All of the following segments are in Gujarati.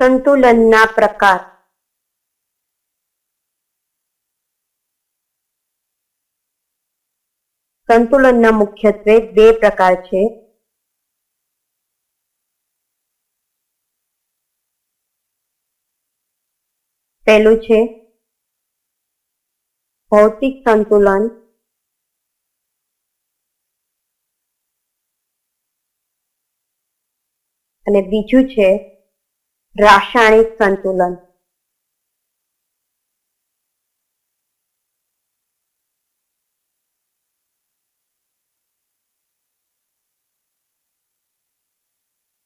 સંતુલનના પ્રકાર. સંતુલનના મુખ્યત્વે બે પ્રકાર છે. પહેલું છે ભૌતિક સંતુલન અને બીજું છે રાસાયણિક સંતુલન.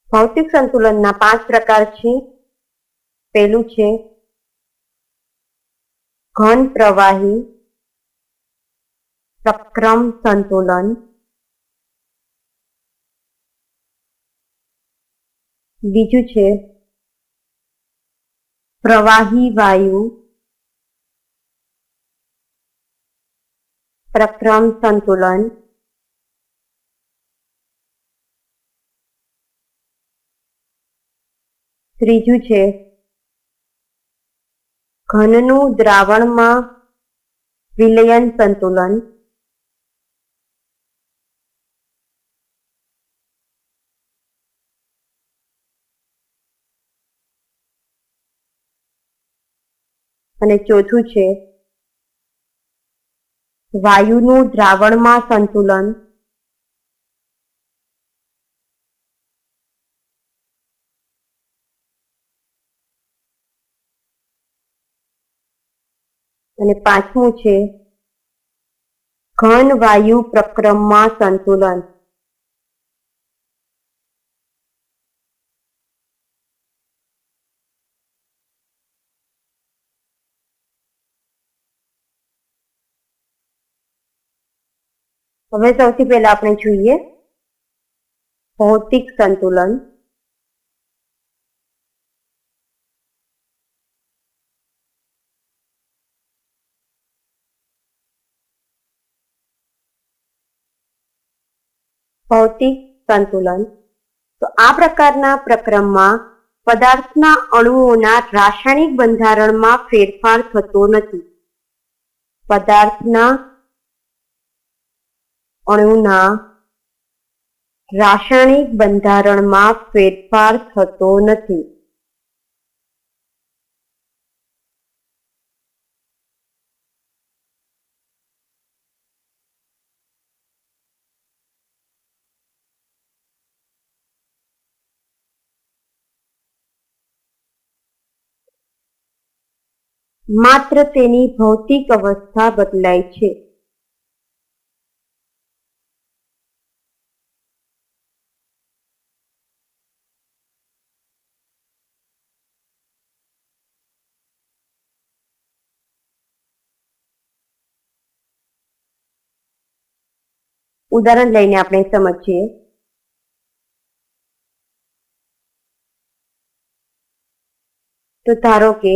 ભૌતિક સંતુલનના 5 પ્રકાર છે. પહેલું છે ઘન પ્રવાહી પ્રક્રમ સંતુલન. બીજું છે પ્રવાહી વાયુ પ્રક્રમ સંતુલન. ત્રીજું છે ઘનનું દ્રાવણમાં વિલયન સંતુલન. અને ચોથું છે વાયુનું દ્રાવણમાં સંતુલન. અને પાંચમું છે ઘન વાયુ પ્રક્રમમાં સંતુલન. હવે સૌથી પહેલા આપણે જોઈએ ભૌતિક સંતુલન. ભૌતિક સંતુલન તો આ પ્રકારના પ્રક્રમમાં પદાર્થના અણુઓના રાસાયણિક બંધારણમાં ફેરફાર થતો નથી. પદાર્થના અણુના રાસાયણિક બંધારણમાં ફેરફાર થતો નથી. માત્ર તેની ભૌતિક અવસ્થા બદલાય છે. ઉદાહરણ લઈને આપણે સમજીએ. તો ધારો કે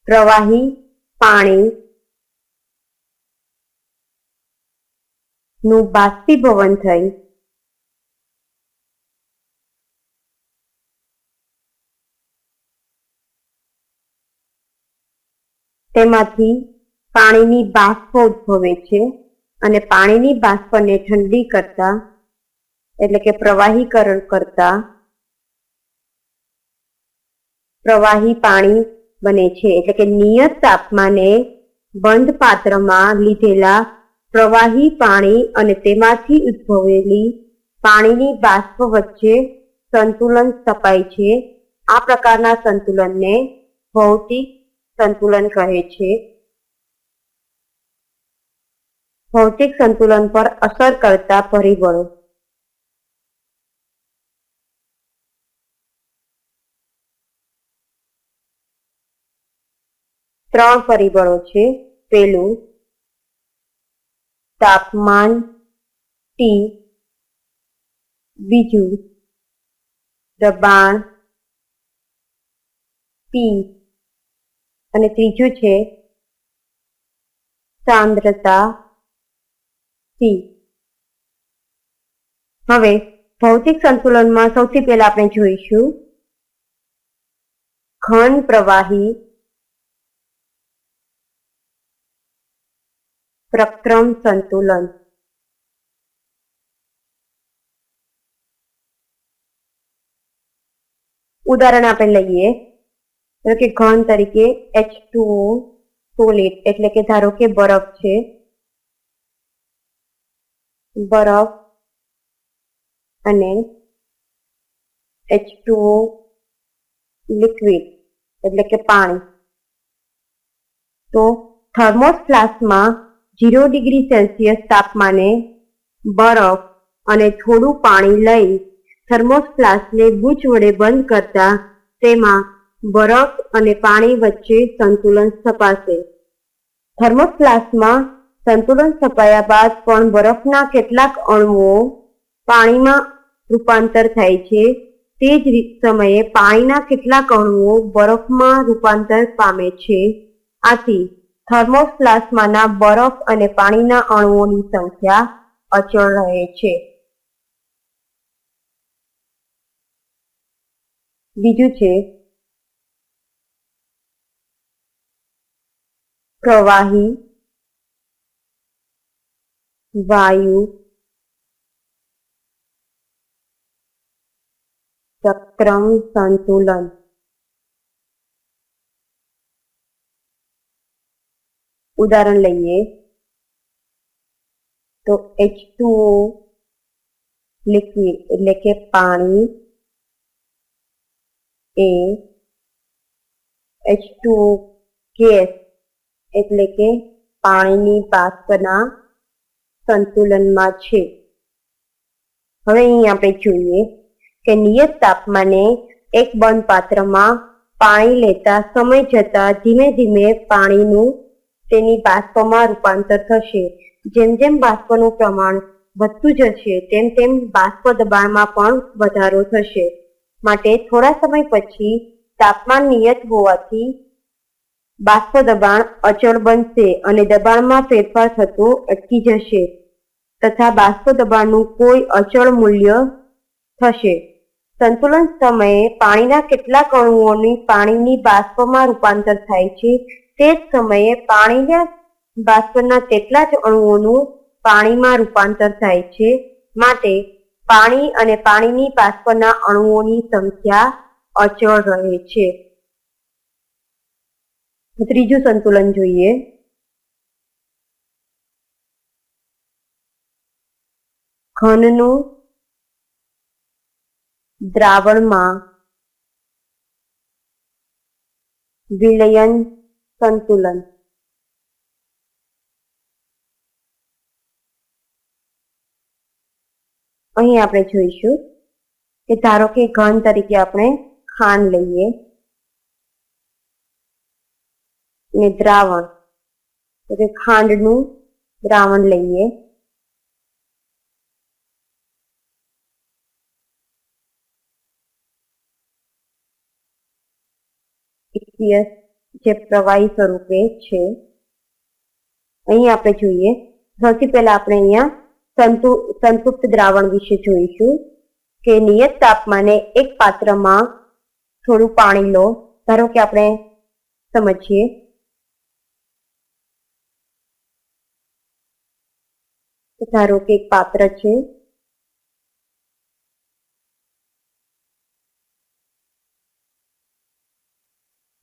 પ્રવાહી પાણી નું બાષ્પીભવન થઈ તેમાંથી પાણીની બાષ્પ ઉદ્ભવે છે અને પાણીની બાષ્પને ઠંડી કરતા એટલે કે પ્રવાહીકરણ કરતા પ્રવાહી પાણી બને છે. એટલે કે નિયત તાપમાને બંધ પાત્રમાં લીધેલા પ્રવાહી પાણી અને તેમાંથી ઉદ્ભવેલી પાણીની બાષ્પ વચ્ચે સંતુલન સ્થપાય છે. આ પ્રકારના સંતુલનને ભૌતિક સંતુલન કહે છે. ભૌતિક સંતુલન પર અસર કરતા પરિબળો. ત્રણ પરિબળો છે. પહેલું તાપમાન T, બીજું દબાણ P અને ત્રીજું છે સાંદ્રતા C. હવે ભૌતિક સંતુલનમાં સૌથી પહેલા આપણે જોઈશું ઘન પ્રવાહી પ્રક્રમ સંતુલન. ઉદાહરણ આપણે લઈએ કે ઘન તરીકે H2O સોલિડ એટલે કે ધારો કે બરફ છે, બરફ અને H2O લિક્વિડ એટલે કે પાણી. તો થર્મોસ ફ્લાસ્કમાં 0 ડિગ્રી સેલ્સિયસ તાપમાને બરફ અને થોડું પાણી લઈ થર્મોસ ફ્લાસ્કને બૂચ વડે બંધ કરતા તેમાં બરફ અને પાણી વચ્ચે સંતુલન સ્થપાશે. થર્મોસ ફ્લાસ્કમાં સંતુલન સ્થપાયા બાદ પણ બરફના કેટલાક અણુઓ પાણીમાં રૂપાંતર થાય છે. તે જ સમયે પાણીના કેટલાક અણુઓ બરફમાં રૂપાંતર પામે છે. આથી થર્મોસ ફ્લાસ્કમાંના બરફ અને પાણીના અણુઓની સંખ્યા અચળ રહે છે. બીજું છે પ્રવાહી વાયુ પ્રક્રમ સંતુલન. ઉદાહરણ લઈએ તો H2O લિક્વિડ એટલે કે પાણી એ H2O ગેસ એટલે કે પાણીની બાષ્પના સંતુલનમાં છે. હવે અહીં આપણે જોઈએ કે નિયત તાપમાને એક બંધ પાત્રમાં પાણી લેતા સમય જતા ધીમે ધીમે પાણીનું તેની બાષ્પમાં રૂપાંતર થશે. જેમ જેમ બાષ્પનું પ્રમાણ વધતું જશે તેમ તેમ બાષ્પ દબાણમાં પણ વધારો થશે. માટે થોડા સમય પછી તાપમાન નિયત હોવાથી બાષ્પ દબાણ અચળ બનશે અને દબાણમાં ફેરફાર થતો અટકી જશે તથા બાષ્પ દબાણનું કોઈ અચળ મૂલ્ય થશે. સંતુલન સમયે પાણીના કેટલાક અણુઓની પાણીની બાષ્પમાં રૂપાંતર થાય છે. તે જ સમયે પાણીના બાષ્પના તેટલા જ અણુઓનું પાણીમાં રૂપાંતર થાય છે. માટે પાણી અને પાણીની બાષ્પના અણુઓની સંખ્યા અચળ રહે છે. ત્રીજું સંતુલન જોઈએ. ઘનનું દ્રાવણમાં વિલયન સંતુલન. અહીં આપણે જોઈશું કે ધારો કે ઘન તરીકે આપણે ખાંડ લઈએ અને દ્રાવણ એટલે ખાંડનું દ્રાવણ લઈએ. જે પ્રવાહી સ્વરૂપે છે. અહીં આપણે જોઈએ સૌથી પહેલા આપણે અહીંયા સંતૃપ્ત દ્રાવણ વિશે જોઈશું કે નિયત તાપમાને એક પાત્રમાં થોડું પાણી લો. ધારો કે આપણે સમજીએ ધારો કે એક પાત્ર છે,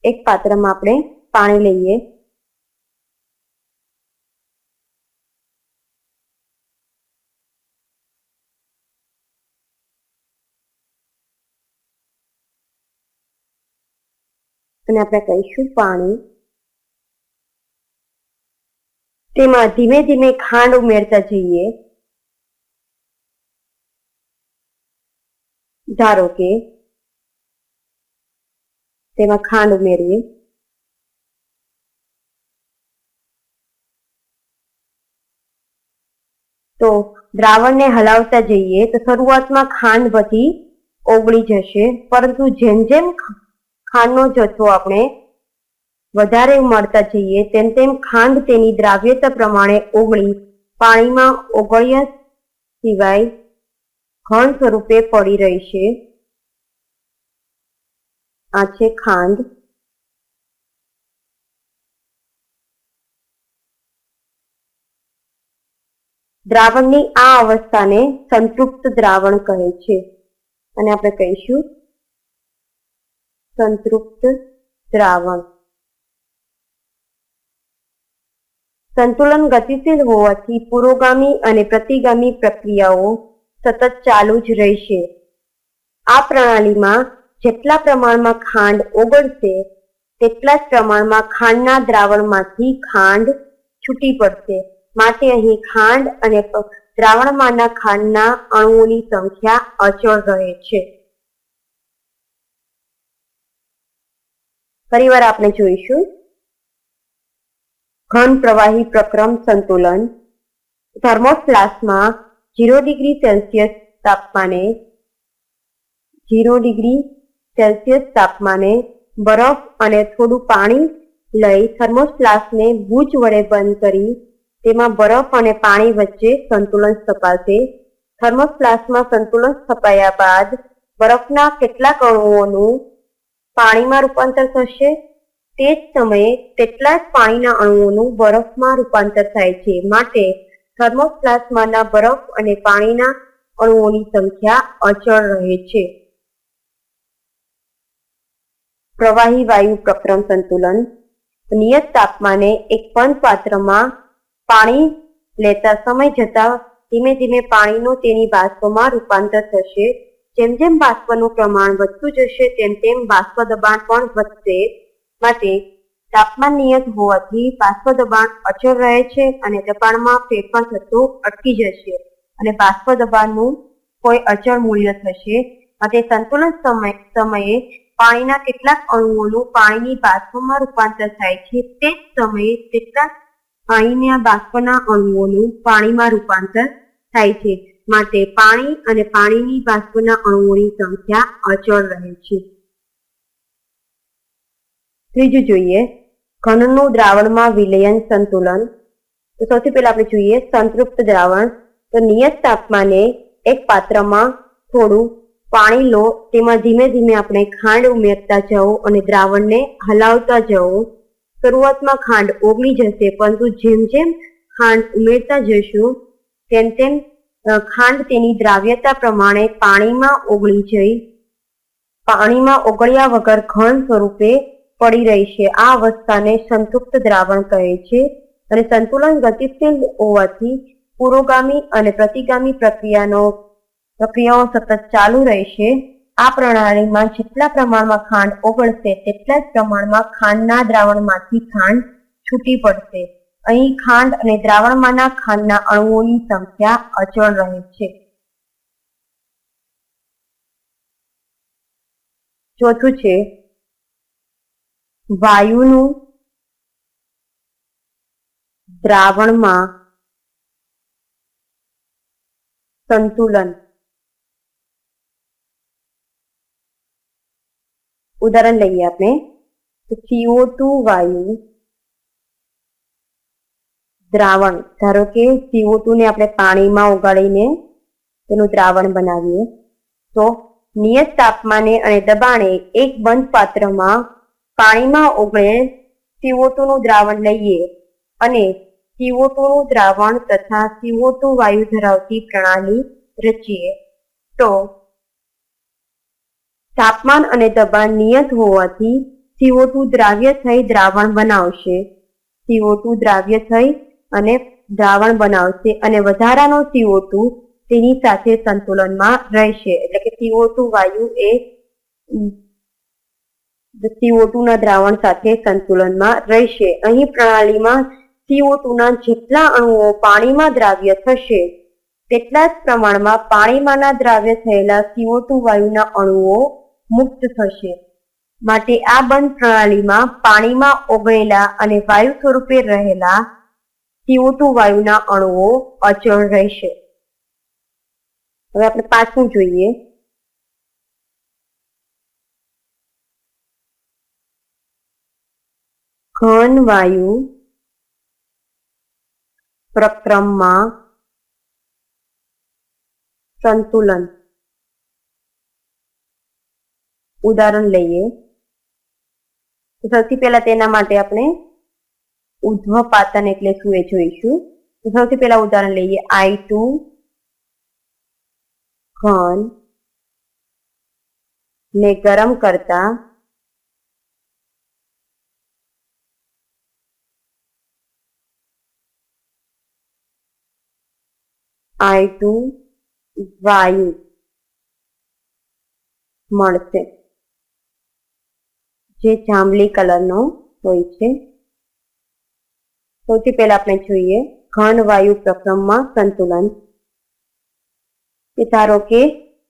એક પાત્રમાં આપણે પાણી લઈએ અને આપણે કહીશું પાણી. તેમાં ધીમે ધીમે ખાંડ ઉમેરતા જઈએ. ધારો કે તેમાં ખાંડ ઉમેરીએ તો દ્રાવણને હલાવતા જઈએ તો શરૂઆતમાં ખાંડ બધી ઓગળી જશે, પરંતુ જેમ જેમ ખાંડનો જથ્થો આપણે વધારે ઉમેરતા જઈએ તેમ તેમ ખાંડ તેની દ્રાવ્યતા પ્રમાણે ઓગળી પાણીમાં ઓગળ્યા સિવાય ઘન સ્વરૂપે પડી રહેશે. આ છે ખાંડ. દ્રાવણની આ અવસ્થાને સંતૃપ્ત દ્રાવણ કહે છે અને આપણે કહીશું સંતૃપ્ત દ્રાવણ. સંતુલન ગતિશીલ હોવાથી પુરોગામી અને પ્રતિગામી પ્રક્રિયાઓ સતત ચાલુ જ રહેશે. આ પ્રણાલીમાં જેટલા પ્રમાણમાં ખાંડ ઓગળશે તેટલા જ પ્રમાણમાં ખાંડના દ્રાવણમાંથી ખાંડ છૂટી પડશે. માટે અહીં ખાંડ અને દ્રાવણમાંના ખાંડના અણુઓની સંખ્યા અચળ રહે છે. ફરીવાર આપણે જોઈશું ઘન પ્રવાહી પ્રક્રમ સંતુલન. થર્મોફ્લાસ્કમાં 0 ડિગ્રી સેલ્સિયસ તાપમાને બરફ અને થોડું પાણી લઈ થર્મોફ્લાસ્કને બૂચ વડે બંધ કરી તેમાં બરફ અને પાણી વચ્ચે સંતુલન સ્થપાશે. થર્મોફ્લાસ્કમાં સંતુલન સ્થપાયા બાદ બરફના કેટલાક અણુઓનું પાણીમાં રૂપાંતર થશે. તે જ સમયે તેટલા જ પાણીના અણુઓનું બરફમાં રૂપાંતર થાય છે. માટે થર્મોફ્લાસ્કમાંના બરફ અને પાણીના અણુઓની સંખ્યા અચળ રહે છે. પ્રવાહી વાયુ પ્રક્રમ સંતુલન. નિયત તાપમાને એક બંધ પાત્રમાં પાણી લેતા સમય જતા ધીમે ધીમે પાણીનું તેની બાષ્પમાં રૂપાંતર થશે. જેમ જેમ બાષ્પનું પ્રમાણ વધતું જશે તેમ તેમ બાષ્પ દબાણ પણ વધશે. માટે તાપમાન નિયત હોવાથી બાષ્પ દબાણ અચળ રહે છે અને દબાણમાં ફેરફાર થતો અટકી જશે અને બાષ્પ દબાણનું કોઈ અચળ મૂલ્ય થશે. માટે સંતુલન સમયે પાણીના કેટલાક અણુઓનું પાણીની બાષ્પમાં રૂપાંતર થાય છે. તે જ સમયે કેટલાક પાણીના બાષ્પના અણુઓનું પાણીમાં રૂપાંતર થાય છે. માટે પાણી અને પાણીની બાષ્પના અણુઓની સંખ્યા અચળ રહે છે. ત્રીજું જોઈએ ઘનનું દ્રાવણમાં વિલયન સંતુલન. તો સૌથી પહેલા આપણે જોઈએ સંતૃપ્ત દ્રાવણ. તો નિયત તાપમાને એક પાત્રમાં થોડું પાણી લો, તેમાં ધીમે ધીમે આપણે ખાંડ ઉમેરતા જાઓ અને દ્રાવણને હલાવતા જાઓ. શરૂઆતમાં ખાંડ ઓગળી જશે, પરંતુ જેમ જેમ ખાંડ ઉમેરતા જશું તેમ તેમ ખાંડ તેની દ્રાવ્યતા પ્રમાણે પાણીમાં ઓગળ્યા વગર ઘન સ્વરૂપે પડી રહેશે. આ અવસ્થાને સંતૃપ્ત દ્રાવણ કહે છે અને સંતુલન ગતિશીલ હોવાથી પુરોગામી અને પ્રતિગામી પ્રક્રિયાઓ સતત ચાલુ રહેશે. આ પ્રણાલીમાં જેટલા પ્રમાણમાં ખાંડ ઓગળશે તેટલા જ પ્રમાણમાં ખાંડના દ્રાવણમાંથી ખાંડ છૂટી પડશે. અહીં ખાંડ અને દ્રાવણમાંના ખાંડના અણુઓની સંખ્યા અચળ રહે છે. ચોથું છે વાયુનું દ્રાવણમાં સંતુલન. ઉદાહરણ લઈએ આપણે CO2 વાયુ દ્રાવણ. ધારો કે CO2 ને આપણે પાણીમાં ઓગાળીને તેનું દ્રાવણ બનાવીએ તો નિયત તાપમાને અને દબાણે એક બંધ પાત્રમાં પાણીમાં ઓગળેલ CO2 નું દ્રાવણ લઈએ અને CO2 નું દ્રાવણ તથા CO2 વાયુ ધરાવતી પ્રણાલી રચીએ તો તાપમાન અને દબાણ નિયત હોવાથી CO2 દ્રાવ્ય થઈ દ્રાવણ બનાવશે. CO2 દ્રાવ્ય થઈ અને દ્રાવણ બનાવશે અને વધારાનો CO2 તેની સાથે સંતુલનમાં રહેશે. એટલે કે CO2 વાયુ એ CO2 ના દ્રાવણ સાથે સંતુલનમાં રહેશે. અહીં પ્રણાલીમાં CO2 ના જેટલા અણુઓ પાણીમાં દ્રાવ્ય થશે તેટલા જ પ્રમાણમાં પાણીમાંના દ્રાવ્ય થયેલા CO2 વાયુના અણુઓ મુક્ત થશે. માટે આ બંધ પ્રણાલીમાં પાણીમાં ઓગળેલા અને વાયુ સ્વરૂપે રહેલા CO2 વાયુના અણુઓ અચળ રહેશે. હવે આપણે પાછું જોઈએ ઘન વાયુ પ્રક્રમમાં સંતુલન. ઉદાહરણ લઈએ સૌથી પહેલા તેના માટે આપણે ઉધ્વપાતન એટલે શું એ જોઈશું. સૌથી પહેલા ઉદાહરણ લઈએ I2 ઘન ને ગરમ કરતા I2 વાયુ મળશે, જે જાંબલી કલરનો હોય છે. સૌથી પહેલા આપણે જોઈએ ઘન વાયુ પ્રક્રમમાં સંતુલન. ધારો કે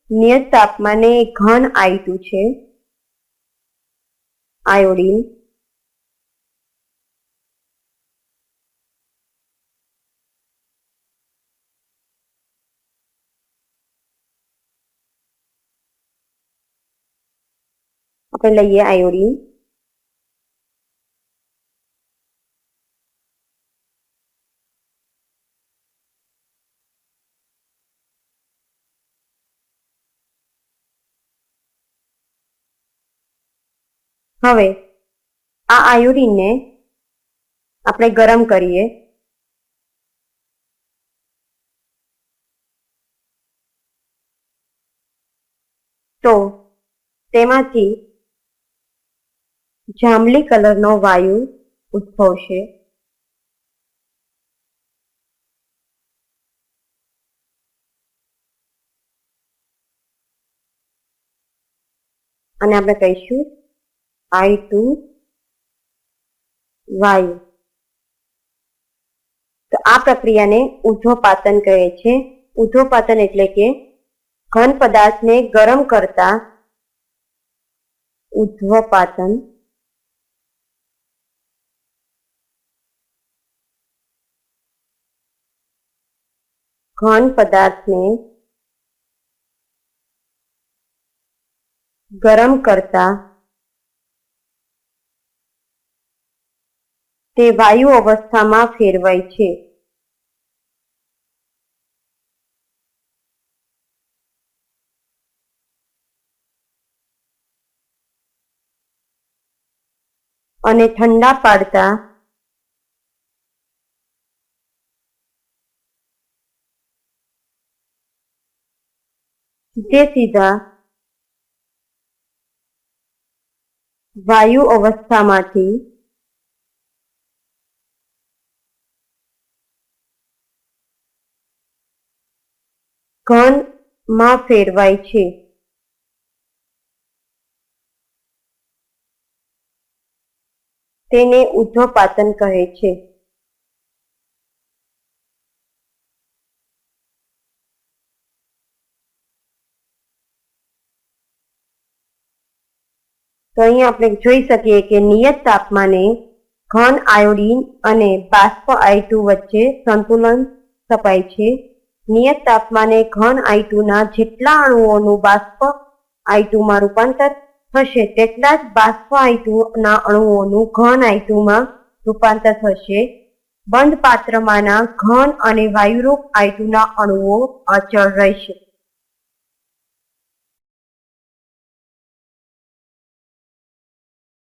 નિયત તાપમાને ઘન I2 છે, આયોડીન, આપણે લઈએ આયોડીન. હવે આ આયોડીનને આપણે ગરમ કરીએ તો તેમાંથી જાંબલી કલરનો વાયુ ઉદ્ભવશે. અને આપણે કહીશું I2 વાયુ. તો આ પ્રક્રિયાને ઉર્ધ્વપાતન કહે છે. ઉર્ધ્વપાતન એટલે કે ઘન પદાર્થને ગરમ કરતા ઉર્ધ્વપાતન. ઘન પદાર્થને ગરમ કરતા તે વાયુ અવસ્થામાં ફેરવાય છે. અને ઠંડા પાડતા સીધા વાયુ અવસ્થામાંથી ઘનમાં ફેરવાય છે. તેને ઉર્ધ્વપાતન કહે છે. તો અહીંયા આપણે જોઈ શકીએ કે નિયત તાપમાને ઘન આયોડીન અને બાષ્પ I2 વચ્ચે સંતુલન સ્થપાય છે. નિયત તાપમાને ઘન I2 ના જેટલા અણુઓનું બાષ્પ I2 માં રૂપાંતર થશે તેટલા જ બાષ્પ I2 ના અણુઓનું ઘન I2 માં રૂપાંતર થશે. બંધ પાત્રમાંના ઘન અને વાયુરૂપ I2 ના અણુઓ અચળ રહેશે.